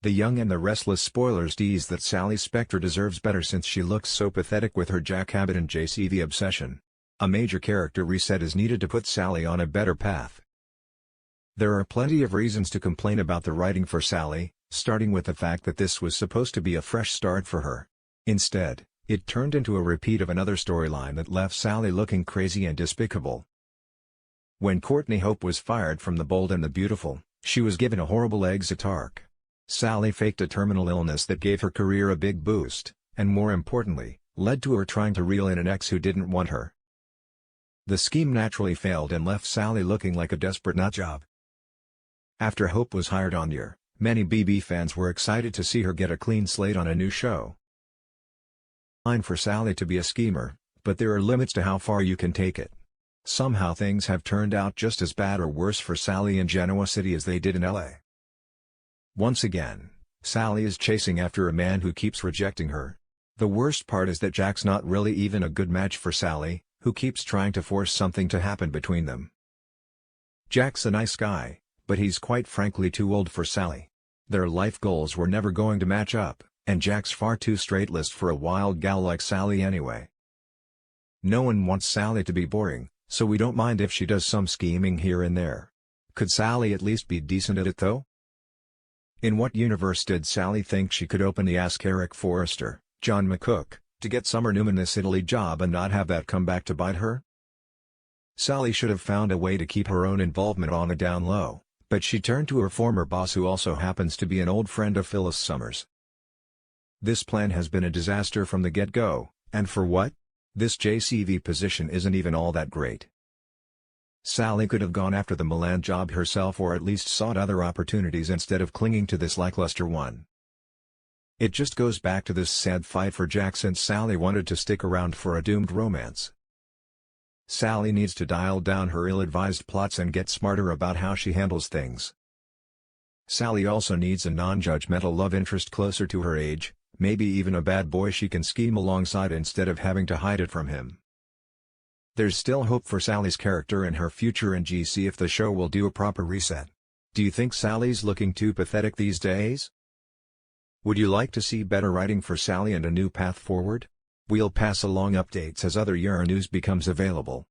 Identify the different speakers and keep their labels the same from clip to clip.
Speaker 1: The Young and the Restless spoilers tease that Sally Spectre deserves better since she looks so pathetic with her Jack Abbott and JCV obsession. A major character reset is needed to put Sally on a better path. There are plenty of reasons to complain about the writing for Sally, starting with the fact that this was supposed to be a fresh start for her. Instead, it turned into a repeat of another storyline that left Sally looking crazy and despicable. When Courtney Hope was fired from The Bold and the Beautiful, she was given a horrible exit arc. Sally faked a terminal illness that gave her career a big boost, and more importantly, led to her trying to reel in an ex who didn't want her. The scheme naturally failed and left Sally looking like a desperate nutjob. After Hope was hired on Year, many BB fans were excited to see her get a clean slate on a new show. Fine for Sally to be a schemer, but there are limits to how far you can take it. Somehow things have turned out just as bad or worse for Sally in Genoa City as they did in LA. Once again, Sally is chasing after a man who keeps rejecting her. The worst part is that Jack's not really even a good match for Sally, who keeps trying to force something to happen between them. Jack's a nice guy, but he's quite frankly too old for Sally. Their life goals were never going to match up, and Jack's far too straight-laced for a wild gal like Sally anyway. No one wants Sally to be boring, so we don't mind if she does some scheming here and there. Could Sally at least be decent at it though? In what universe did Sally think she could openly ask Eric Forrester, John McCook, to get Summer Newman this Italy job and not have that come back to bite her? Sally should have found a way to keep her own involvement on the down low, but she turned to her former boss who also happens to be an old friend of Phyllis Summers. This plan has been a disaster from the get-go, and for what? This JCV position isn't even all that great. Sally could have gone after the Milan job herself or at least sought other opportunities instead of clinging to this lackluster one. It just goes back to this sad fight for Jack since Sally wanted to stick around for a doomed romance. Sally needs to dial down her ill-advised plots and get smarter about how she handles things. Sally also needs a non-judgmental love interest closer to her age, maybe even a bad boy she can scheme alongside instead of having to hide it from him. There's still hope for Sally's character and her future in GC if the show will do a proper reset. Do you think Sally's looking too pathetic these days? Would you like to see better writing for Sally and a new path forward? We'll pass along updates as other Year news becomes available.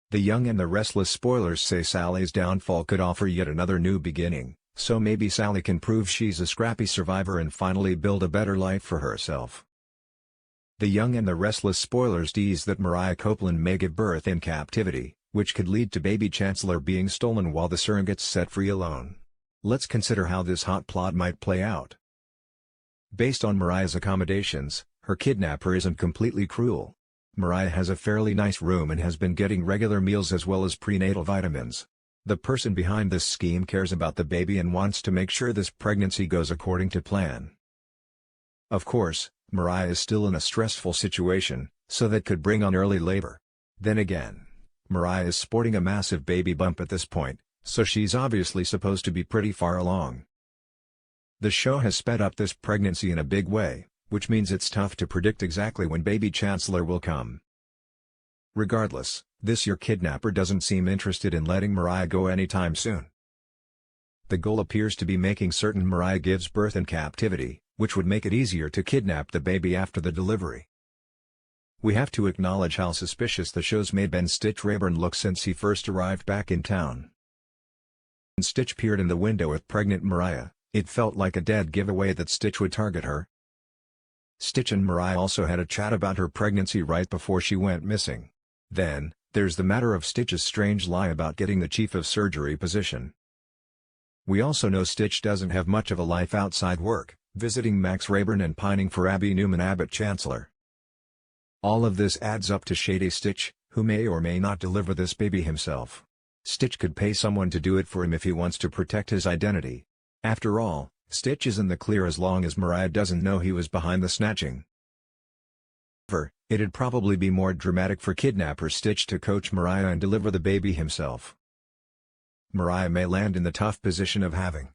Speaker 1: The Young and the Restless spoilers say Sally's downfall could offer yet another new beginning, so maybe Sally can prove she's a scrappy survivor and finally build a better life for herself. The Young and the Restless spoilers tease that Mariah Copeland may give birth in captivity, which could lead to baby Chancellor being stolen while the surrogate's set free alone. Let's consider how this hot plot might play out. Based on Mariah's accommodations, her kidnapper isn't completely cruel. Mariah has a fairly nice room and has been getting regular meals as well as prenatal vitamins. The person behind this scheme cares about the baby and wants to make sure this pregnancy goes according to plan. Of course, Mariah is still in a stressful situation, so that could bring on early labor. Then again, Mariah is sporting a massive baby bump at this point, so she's obviously supposed to be pretty far along. The show has sped up this pregnancy in a big way, which means it's tough to predict exactly when baby Chancellor will come. Regardless, this Year kidnapper doesn't seem interested in letting Mariah go anytime soon. The goal appears to be making certain Mariah gives birth in captivity, which would make it easier to kidnap the baby after the delivery. We have to acknowledge how suspicious the show's made Ben Stitch Rayburn look since he first arrived back in town. When Stitch peered in the window with pregnant Mariah, it felt like a dead giveaway that Stitch would target her. Stitch and Mariah also had a chat about her pregnancy right before she went missing. Then, there's the matter of Stitch's strange lie about getting the chief of surgery position. We also know Stitch doesn't have much of a life outside work, visiting Max Rayburn and pining for Abby Newman Abbott Chancellor. All of this adds up to shady Stitch, who may or may not deliver this baby himself. Stitch could pay someone to do it for him if he wants to protect his identity. After all, Stitch is in the clear as long as Mariah doesn't know he was behind the snatching. However, it'd probably be more dramatic for kidnapper Stitch to coach Mariah and deliver the baby himself. Mariah may land in the tough position of having